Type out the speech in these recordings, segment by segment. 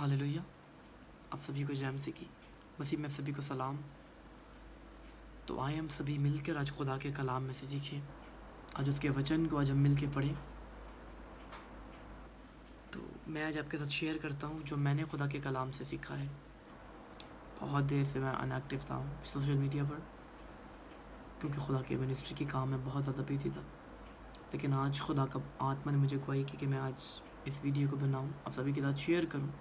Hallelujah. आप सभी को जय मसीह की। मसीह में आप सभी को सलाम। तो आए हम सभी मिलकर आज खुदा के कलाम में से सीखें। आज उसके वचन को आज हम मिल के पढ़ें। तो मैं आज आपके साथ शेयर करता हूँ जो मैंने खुदा के कलाम से सीखा है। बहुत देर से मैं अनएक्टिव था सोशल मीडिया पर, क्योंकि खुदा के मिनिस्ट्री की काम में बहुत ज़्यादा बिजी था। लेकिन आज खुदा का आत्मा ने मुझे अगुवाई की कि मैं आज इस वीडियो को बनाऊँ, आप सभी के साथ शेयर करूँ।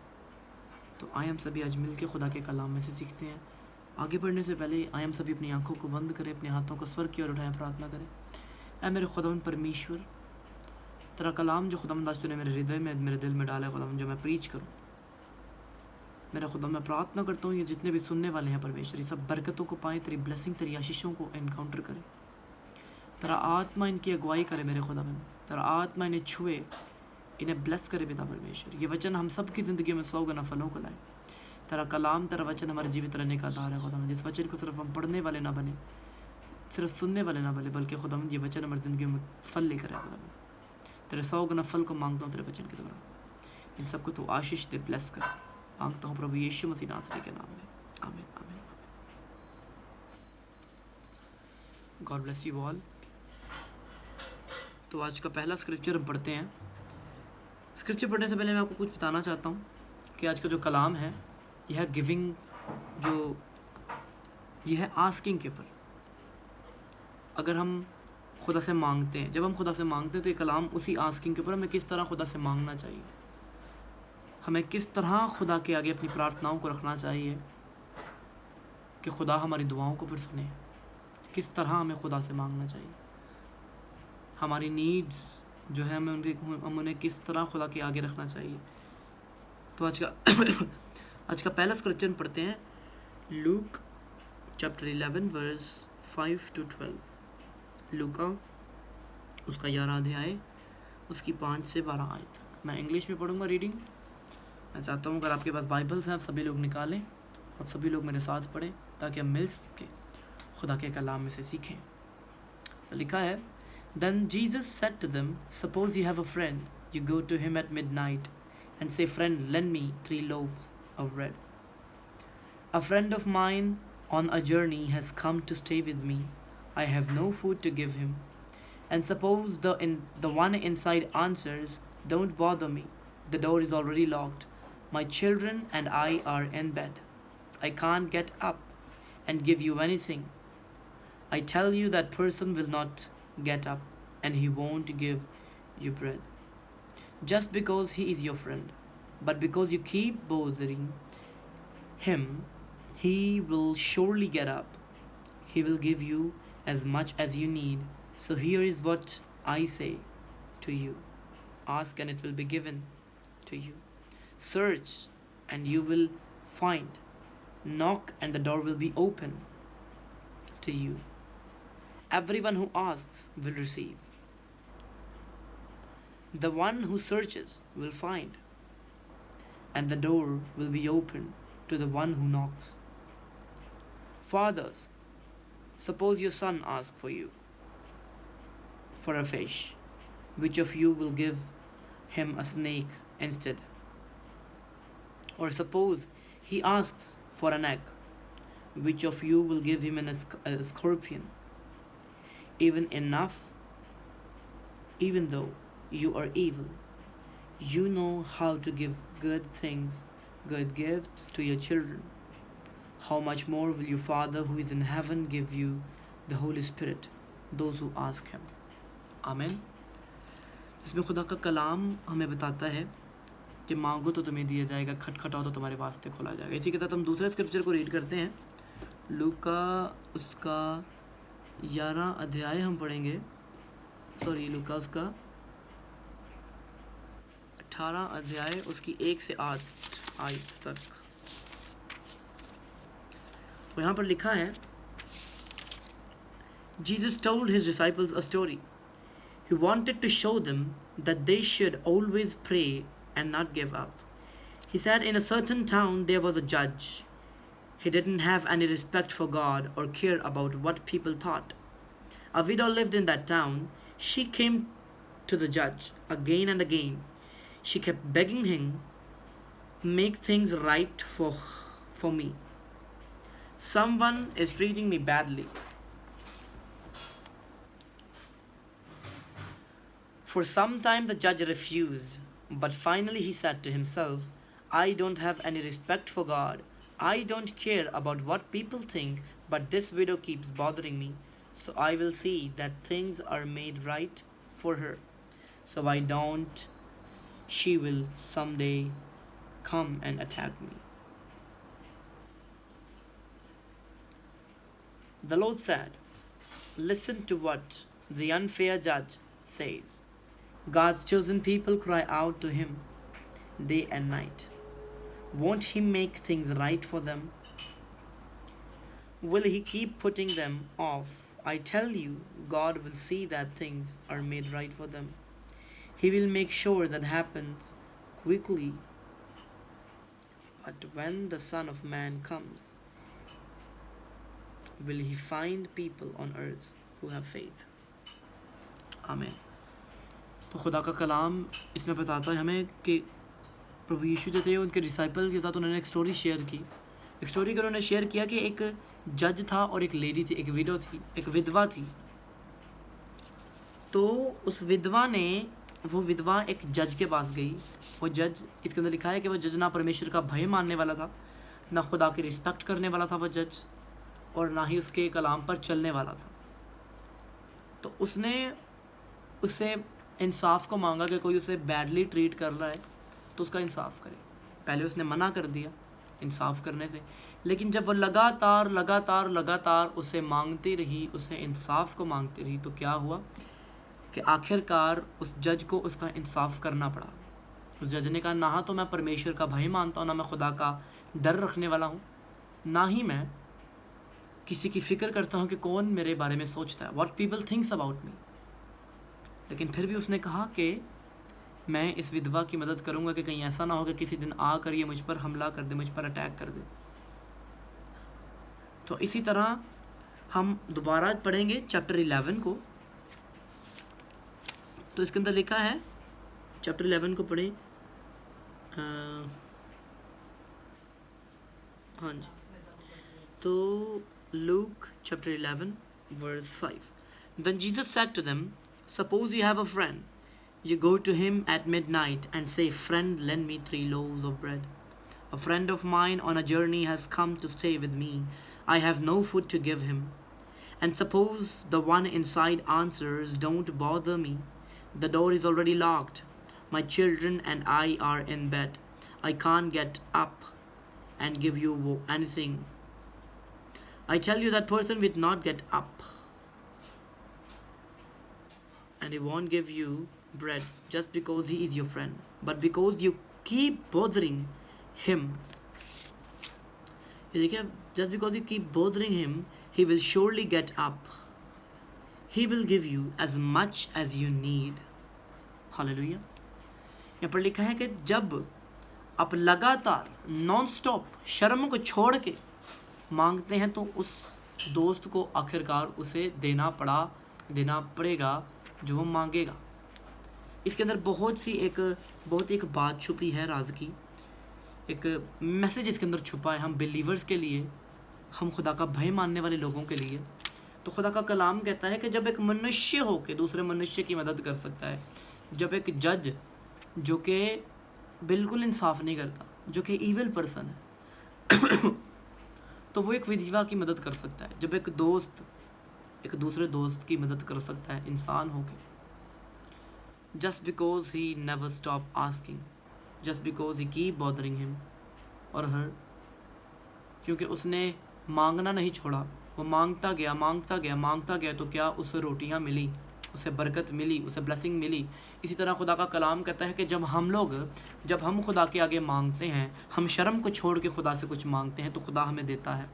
तो आए हम सभी आज मिल के खुदा के कलाम में से सीखते हैं। आगे बढ़ने से पहले आए हम सभी अपनी आंखों को बंद करें, अपने हाथों को स्वर्ग की ओर उठाएं, प्रार्थना करें। ऐ मेरे खुदावंद परमेश्वर, तेरा कलाम जो खुदावंद आज तूने मेरे हृदय में, मेरे दिल में डाला है खुदावंद, जो मैं प्रीच करूं, मेरा खुदा मैं प्रार्थना करता हूँ ये जितने भी सुनने वाले हैं परमेश्वर, ये सब बरकतों को पाएँ, तेरी ब्लेसिंग, तेरी आशीषों को एनकाउंटर करें। तेरा आत्मा इनकी अगुवाई करे मेरे खुदावंद, तेरा आत्मा इन्हें छुए, इन्हें ब्लेस करे पिता परमेश्वर। ये वचन हम सब की ज़िंदगी में 100 गुना फलों को लाए। तेरा कलाम, तेरा वचन हमारे जीवित रहने का आधार है खुदावंद। जिस वचन को सिर्फ हम पढ़ने वाले ना बने, सिर्फ सुनने वाले ना बने, बल्कि खुदावंद ये वचन हमारी ज़िंदगी में फल लेकर आए खुदावंद। तेरे 100 गुना फल को मांगता हूँ तेरे वचन के द्वारा। इन सबको तू आशीष दे, ब्लेस कर मांगता हूँ प्रभु यीशु मसीह नासरी के नाम में, आमीन आमीन। God bless you all. तो आज का पहला स्क्रिप्चर हम पढ़ते हैं। स्क्रिप्चर पढ़ने से पहले मैं आपको कुछ बताना चाहता हूँ कि आज का जो कलाम है यह गिविंग, जो यह है आस्किंग के ऊपर। अगर हम खुदा से मांगते हैं, जब हम खुदा से मांगते हैं तो ये कलाम उसी आस्किंग के ऊपर, हमें किस तरह खुदा से मांगना चाहिए, हमें किस तरह खुदा के आगे अपनी प्रार्थनाओं को रखना चाहिए कि खुदा हमारी दुआओं को फिर सुने। किस तरह हमें खुदा से मांगना चाहिए, हमारी नीड्स जो है हम उन्हें किस तरह खुदा के आगे रखना चाहिए। तो आज का पहला स्क्रिप्चर पढ़ते हैं, लूक चैप्टर 11 वर्स 5 to 12। लूका उसका 11 अध्याय उसकी 5 से 12 आयत तक। मैं इंग्लिश में पढ़ूंगा रीडिंग। मैं चाहता हूँ अगर आपके पास बाइबल्स हैं आप सभी लोग निकालें, आप सभी लोग मेरे साथ पढ़ें ताकि हम मिल के खुदा के कलाम में से सीखें। तो लिखा है, Then Jesus said to them, Suppose you have a friend, you go to him at midnight and say, Friend, lend me 3 loaves of bread. A friend of mine on a journey has come to stay with me. I have no food to give him. And suppose the one inside answers, Don't bother me. The door is already locked. My children and I are in bed. I can't get up and give you anything. I tell you that person will not get up and he won't give you bread. Just because he is your friend. But because you keep bothering him, he will surely get up. He will give you as much as you need. So here is what I say to you. Ask and it will be given to you. Search and you will find. Knock and the door will be open to you. Everyone who asks will receive. The one who searches will find. And the door will be open to the one who knocks. Fathers, suppose your son asks for a fish. Which of you will give him a snake instead? Or suppose he asks for an egg. Which of you will give him a scorpion? Even though you are evil, you know how to give good gifts to your children. How much more will your Father who is in heaven give you the Holy Spirit, those who ask him. आमीन। इसमें खुदा का कलाम हमें बताता है कि मांगो तो तुम्हें दिया जाएगा, खटखटाओ तो तुम्हारे वास्ते खोला जाएगा। इसी के साथ हम दूसरे स्क्रिप्चर को रीड करते हैं। लूका उसका 11 अध्याय हम पढ़ेंगे, लूका उसका 18 अध्याय उसकी 1 से 8 आयत तक। तो यहाँ पर लिखा है, Jesus told his disciples a story. He wanted to show them that they should always pray and not give up. He said, in a certain town there was a judge. He didn't have any respect for God or care about what people thought. A widow lived in that town. She came to the judge again and again. She kept begging him make things right for me. Someone is treating me badly. For some time the judge refused, but finally he said to himself, I don't have any respect for God. I don't care about what people think, but this widow keeps bothering me. So I will see that things are made right for her. So I don't, she will someday come and attack me. The Lord said, listen to what the unfair judge says. God's chosen people cry out to him day and night. Won't he make things right for them? Will he keep putting them off? I tell you, God will see that things are made right for them. He will make sure that happens quickly. But when the Son of Man comes, will he find people on earth who have faith? आमीन। तो खुदा का कलाम इसमें बताता है हमें कि प्रभु यीशु जो थे उनके डिसाइपल के साथ उन्होंने एक स्टोरी शेयर की। एक स्टोरी को उन्होंने शेयर किया कि एक जज था और एक लेडी थी, एक विडो थी, एक विधवा थी। तो उस विधवा ने, वो विधवा एक जज के पास गई। वो जज, इसके अंदर लिखा है कि वो जज ना परमेश्वर का भय मानने वाला था, ना खुदा की रिस्पेक्ट करने वाला था वो जज, और ना ही उसके कलाम पर चलने वाला था। तो उसने उससे इंसाफ को मांगा कि कोई उसे बैडली ट्रीट कर रहा है तो उसका इंसाफ करे। पहले उसने मना कर दिया इंसाफ करने से, लेकिन जब वो लगातार उसे मांगती रही, उसे इंसाफ को मांगती रही, तो क्या हुआ कि आखिरकार उस जज को उसका इंसाफ करना पड़ा। उस जज ने कहा, ना तो मैं परमेश्वर का भय मानता हूँ, ना मैं खुदा का डर रखने वाला हूँ, ना ही मैं किसी की फ़िक्र करता हूँ कि कौन मेरे बारे में सोचता है, what people thinks about me. लेकिन फिर भी उसने कहा कि मैं इस विधवा की मदद करूँगा कि कहीं ऐसा ना हो कि किसी दिन आकर ये मुझ पर हमला कर दे, मुझ पर अटैक कर दे। तो इसी तरह हम दोबारा पढ़ेंगे चैप्टर 11 को। तो इसके अंदर लिखा है, चैप्टर 11 को पढ़ें। हाँ जी, तो Luke chapter 11 verse 5. Then Jesus said to them, suppose you have a friend. You go to him at midnight and say, friend, lend me 3 loaves of bread. A friend of mine on a journey has come to stay with me. I have no food to give him. And suppose the one inside answers, don't bother me. The door is already locked. My children and I are in bed. I can't get up and give you anything. I tell you, that person will not get up, and he won't give you bread just because he is your friend, but because you keep bothering him. Just because you keep bothering him, he will surely get up. He will give you as much as you need. Hallelujah. यहाँ पर लिखा है कि जब आप लगातार non stop शर्म को छोड़ के मांगते हैं तो उस दोस्त को आखिरकार उसे देना पड़ेगा जो वो मांगेगा। इसके अंदर बहुत ही एक बात छुपी है, राज की एक मैसेज इसके अंदर छुपा है हम बिलीवर्स के लिए, हम खुदा का भय मानने वाले लोगों के लिए। तो खुदा का कलाम कहता है कि जब एक मनुष्य हो के दूसरे मनुष्य की मदद कर सकता है, जब एक जज जो कि बिल्कुल इंसाफ नहीं करता, जो कि ईविल पर्सन है तो वो एक विधवा की मदद कर सकता है। जब एक दोस्त एक दूसरे दोस्त की मदद कर सकता है इंसान हो के, just because he never stop asking, just because he keep bothering him और हर, क्योंकि उसने मांगना नहीं छोड़ा, वो मांगता गया तो क्या उसे रोटियां मिली, उसे बरकत मिली, उसे ब्लेसिंग मिली। इसी तरह खुदा का कलाम कहता है कि जब हम खुदा के आगे मांगते हैं, हम शर्म को छोड़ के खुदा से कुछ मांगते हैं तो खुदा हमें देता है।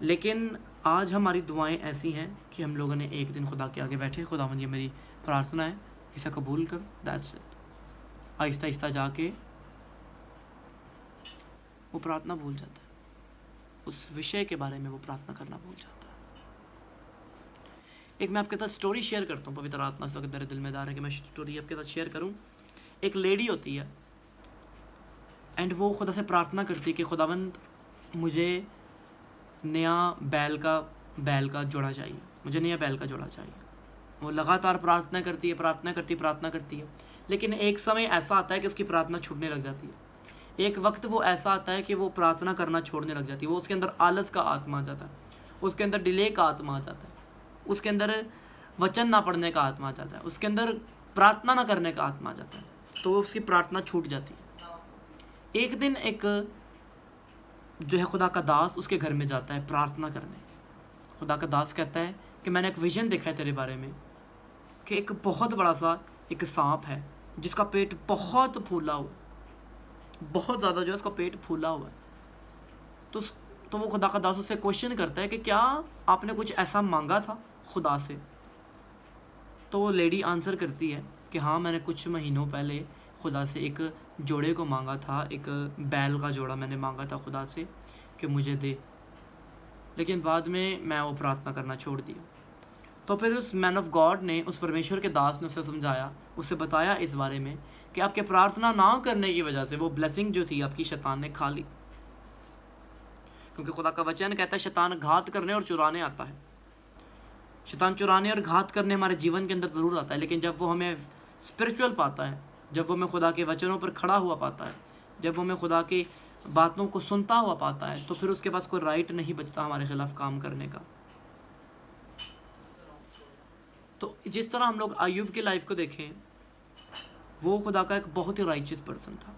लेकिन आज हमारी दुआएं ऐसी हैं कि हम लोगों ने एक दिन खुदा के आगे बैठे, खुदावंद ये मेरी प्रार्थना है, इसे कबूल कर, दैट्स इट। आहिस्ता आहिस्ता जाके वो प्रार्थना भूल जाता है, उस विषय के बारे में वो प्रार्थना करना भूल जाता है। एक मैं आपके साथ स्टोरी शेयर करता हूँ, पवित्र आत्मा से अगर मेरे दिल में दार है कि मैं स्टोरी आपके साथ शेयर करूँ। एक लेडी होती है, एंड वो खुदा से प्रार्थना करती है कि खुदावंद मुझे नया बैल का जोड़ा चाहिए, मुझे नया बैल का जोड़ा चाहिए। वो लगातार प्रार्थना करती है, लेकिन एक समय ऐसा आता है कि उसकी प्रार्थना छूटने लग जाती है। एक वक्त वो ऐसा आता है कि वो प्रार्थना करना छोड़ने लग जाती है। वो उसके अंदर आलस का आत्मा आ जाता है, उसके अंदर डिले का आत्मा आ जाता है, उसके अंदर वचन ना पढ़ने का आत्मा आ जाता है, उसके अंदर प्रार्थना ना करने का आत्मा आ जाता है, तो उसकी प्रार्थना छूट जाती है। एक दिन एक जो है खुदा का दास उसके घर में जाता है प्रार्थना करने। खुदा का दास कहता है कि मैंने एक विजन देखा है तेरे बारे में कि एक बहुत बड़ा सा एक सांप है जिसका पेट बहुत फूला हुआ, बहुत ज़्यादा जो है उसका पेट फूला हुआ है। तो वो खुदा का दास उससे क्वेश्चन करता है कि क्या आपने कुछ ऐसा मांगा था खुदा से? तो वो लेडी आंसर करती है कि हाँ, मैंने कुछ महीनों पहले खुदा से एक जोड़े को मांगा था, एक बैल का जोड़ा मैंने मांगा था खुदा से कि मुझे दे, लेकिन बाद में मैं वो प्रार्थना करना छोड़ दिया। तो फिर उस मैन ऑफ गॉड ने, उस परमेश्वर के दास ने उसे समझाया, उसे बताया इस बारे में कि आपके प्रार्थना ना करने की वजह से वो ब्लेसिंग जो थी आपकी शैतान ने खा ली। क्योंकि खुदा का वचन कहता है शैतान घात करने और चुराने आता है। शैतान चुराने और घात करने हमारे जीवन के अंदर ज़रूर आता है, लेकिन जब वो हमें स्पिरिचुअल पाता है, जब वो हमें खुदा के वचनों पर खड़ा हुआ पाता है, जब वो हमें खुदा की बातों को सुनता हुआ पाता है, तो फिर उसके पास कोई राइट नहीं बचता हमारे खिलाफ काम करने का। तो जिस तरह हम लोग अय्यूब की लाइफ को देखें, वो खुदा का एक बहुत ही राइचियस पर्सन था,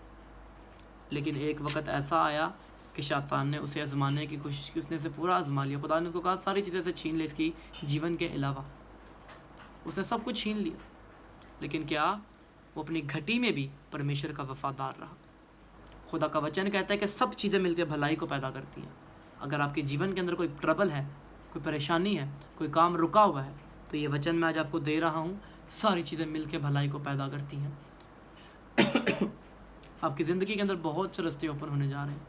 लेकिन एक वक्त ऐसा आया कि शैतान ने उसे आजमाने की कोशिश की, उसने इसे पूरा आजमा लिया। खुदा ने उसको कहा सारी चीज़ें से छीन ले इसकी जीवन के अलावा, उसने सब कुछ छीन लिया, लेकिन क्या वो अपनी घटी में भी परमेश्वर का वफादार रहा। खुदा का वचन कहता है कि सब चीज़ें मिलकर भलाई को पैदा करती हैं। अगर आपके जीवन के अंदर कोई ट्रबल है, कोई परेशानी है, कोई काम रुका हुआ है, तो ये वचन मैं आज आपको दे रहा हूँ, सारी चीज़ें मिलकर भलाई को पैदा करती हैं। आपकी ज़िंदगी के अंदर बहुत से रास्ते ओपन होने जा रहे हैं।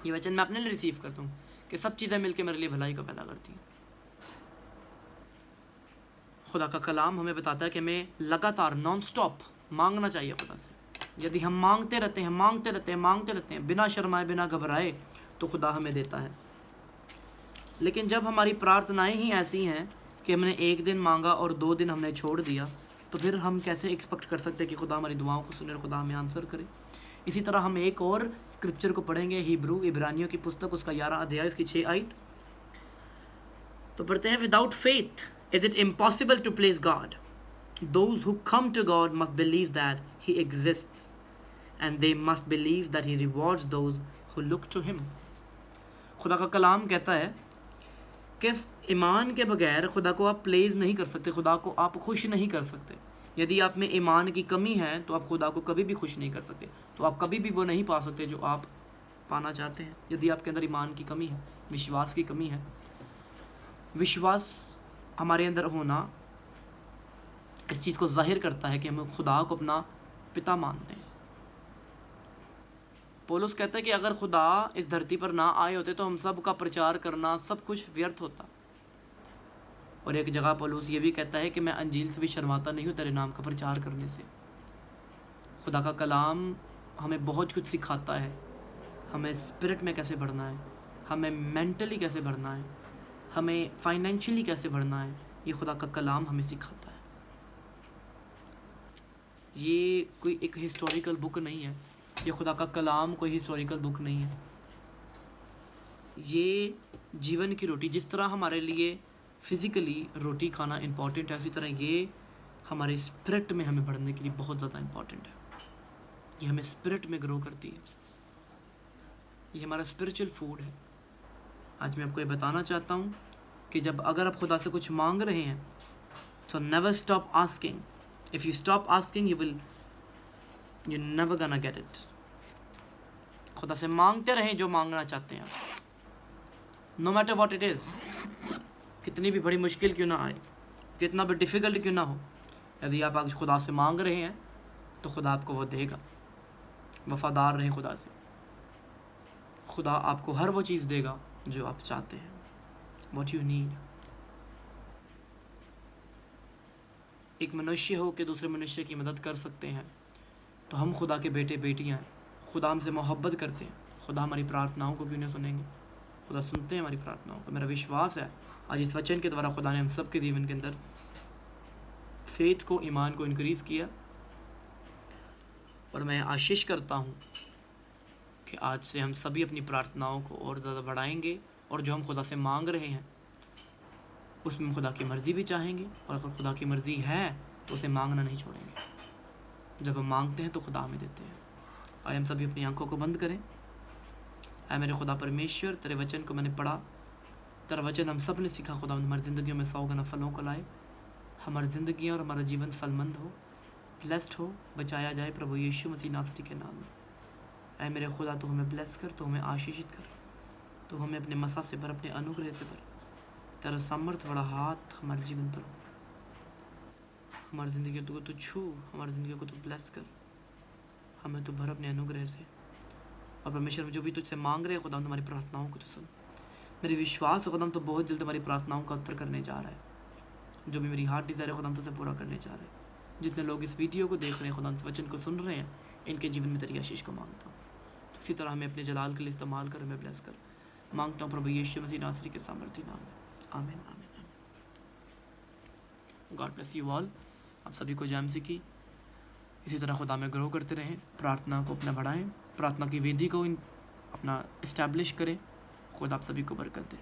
ये वचन मैं अपने लिए रिसीव करता हूँ कि सब चीज़ें मिलकर मेरे लिए भलाई को पैदा करती हैं। खुदा का कलाम हमें बताता है कि हमें लगातार नॉन स्टॉप मांगना चाहिए खुदा से। यदि हम मांगते रहते हैं बिना शर्माए, बिना घबराए, तो खुदा हमें देता है। लेकिन जब हमारी प्रार्थनाएं ही ऐसी हैं कि हमने एक दिन मांगा और 2 दिन हमने छोड़ दिया, तो फिर हम कैसे एक्सपेक्ट कर सकते हैं कि खुदा हमारी दुआओं को सुने और खुदा हमें आंसर करे। इसी तरह हम एक और स्क्रिप्चर को पढ़ेंगे, इब्रानियों की पुस्तक, उसका 11 अध्याय, उसकी 6 आयत। तो पढ़ते हैं, without faith is it impossible to please God, those who come to God must believe that he exists and they must believe that he rewards those who look to him. खुदा का कलाम कहता है कि ईमान के बगैर खुदा को आप प्लेज नहीं कर सकते, खुदा को आप खुश नहीं कर सकते। यदि आप में ईमान की कमी है तो आप खुदा को कभी भी खुश नहीं कर सकते, तो आप कभी भी वो नहीं पा सकते जो आप पाना चाहते हैं। यदि आपके अंदर ईमान की कमी है, विश्वास की कमी है, विश्वास हमारे अंदर होना इस चीज़ को जाहिर करता है कि हम खुदा को अपना पिता मानते हैं। पौलुस कहता है कि अगर खुदा इस धरती पर ना आए होते तो हम सब का प्रचार करना सब कुछ व्यर्थ होता। और एक जगह पौलुस ये भी कहता है कि मैं अंजील से भी शर्माता नहीं हूँ तेरे नाम का प्रचार करने से। खुदा का कलाम हमें बहुत कुछ सिखाता है, हमें स्पिरिट में कैसे बढ़ना है, हमें मेंटली कैसे बढ़ना है, हमें फाइनेंशियली कैसे बढ़ना है। ये खुदा का कलाम हमें सिखाता है। ये कोई एक हिस्टोरिकल बुक नहीं है, ये खुदा का कलाम कोई हिस्टोरिकल बुक नहीं है। ये जीवन की रोटी, जिस तरह हमारे लिए फिज़िकली रोटी खाना इम्पॉर्टेंट है, उसी तरह ये हमारे स्पिरिट में हमें बढ़ने के लिए बहुत ज़्यादा इम्पॉर्टेंट है। ये हमें स्पिरिट में ग्रो करती है, ये हमारा स्पिरिचुअल फूड है। आज मैं आपको ये बताना चाहता हूँ कि जब अगर आप खुदा से कुछ मांग रहे हैं तो never stop asking. If you stop asking you never gonna get it. खुदा से मांगते रहें जो मांगना चाहते हैं, no matter what it is. कितनी भी बड़ी मुश्किल क्यों ना आए, कितना भी डिफ़िकल्ट क्यों ना हो, यदि आप आज खुदा से मांग रहे हैं तो खुदा आपको वो देगा। वफ़ादार रहें खुदा से, खुदा आपको हर वो चीज़ देगा जो आप चाहते हैं, व्हाट यू नीड। एक मनुष्य हो के दूसरे मनुष्य की मदद कर सकते हैं, तो हम खुदा के बेटे बेटियां हैं। खुदा हमसे मोहब्बत करते हैं, खुदा हमारी प्रार्थनाओं को क्यों नहीं सुनेंगे? खुदा सुनते हैं हमारी प्रार्थनाओं को। मेरा विश्वास है आज इस वचन के द्वारा खुदा ने हम सब के जीवन के अंदर फेथ को, ईमान को इंक्रीज़ किया। और मैं आशीष करता हूँ कि आज से हम सभी अपनी प्रार्थनाओं को और ज़्यादा बढ़ाएंगे, और जो हम खुदा से मांग रहे हैं उसमें खुदा की मर्ज़ी भी चाहेंगे, और अगर खुदा की मर्ज़ी है तो उसे मांगना नहीं छोड़ेंगे। जब हम मांगते हैं तो खुदा हमें देते हैं। आइए हम सभी अपनी आंखों को बंद करें। ऐ मेरे खुदा परमेश्वर, तेरे वचन को मैंने पढ़ा, तेरा वचन हम सब ने सीखा। खुदा हमारी ज़िंदगियों में 100 गुना फलों को लाए, हमारी ज़िंदगी और हमारा जीवन फलमंद हो, ब्लेस्ड हो, बचाया जाए प्रभु यीशु मसीह नासरी के नाम में। ऐ मेरे खुदा, तू हमें ब्लेस कर, तू हमें आशीषित कर, तू हमें अपने मसा से भर, अपने अनुग्रह से भर। तेरा सामर्थ बड़ा हाथ हमारे जीवन पर हो, हमारी ज़िंदगी को तू छू, हमारी ज़िंदगी को तू ब्लेस कर, हमें तू भर अपने अनुग्रह से। और परमेश्वर जो भी तुझसे मांग रहे हैं खुदा, हमारी प्रार्थनाओं को तो सुन। मेरी विश्वास है खुदा तो बहुत जल्द हमारी प्रार्थनाओं का उत्तर करने जा रहा है। जो भी मेरी हार्ट डिज़ायर है खुदा तुझसे पूरा करने जा रहा है। जितने लोग इस वीडियो को देख रहे हैं खुदा, इस वचन को सुन रहे हैं, इनके जीवन में तेरी आशीष को मांगता हूँ। तो इसी तरह हमें अपने जलाल के लिए इस्तेमाल कर, हमें ब्लेस कर मांगता हूँ प्रभु यीशु मसीह नासरी के सामर्थी नाम में। आमीन आमीन आमीन। God bless you all. आप सभी को जय मसीह की। इसी तरह खुदा में ग्रो करते रहें, प्रार्थना को अपना बढ़ाएं, प्रार्थना की वेदी को अपना इस्टेब्लिश करें। खुदा आप सभी को बरकत दे।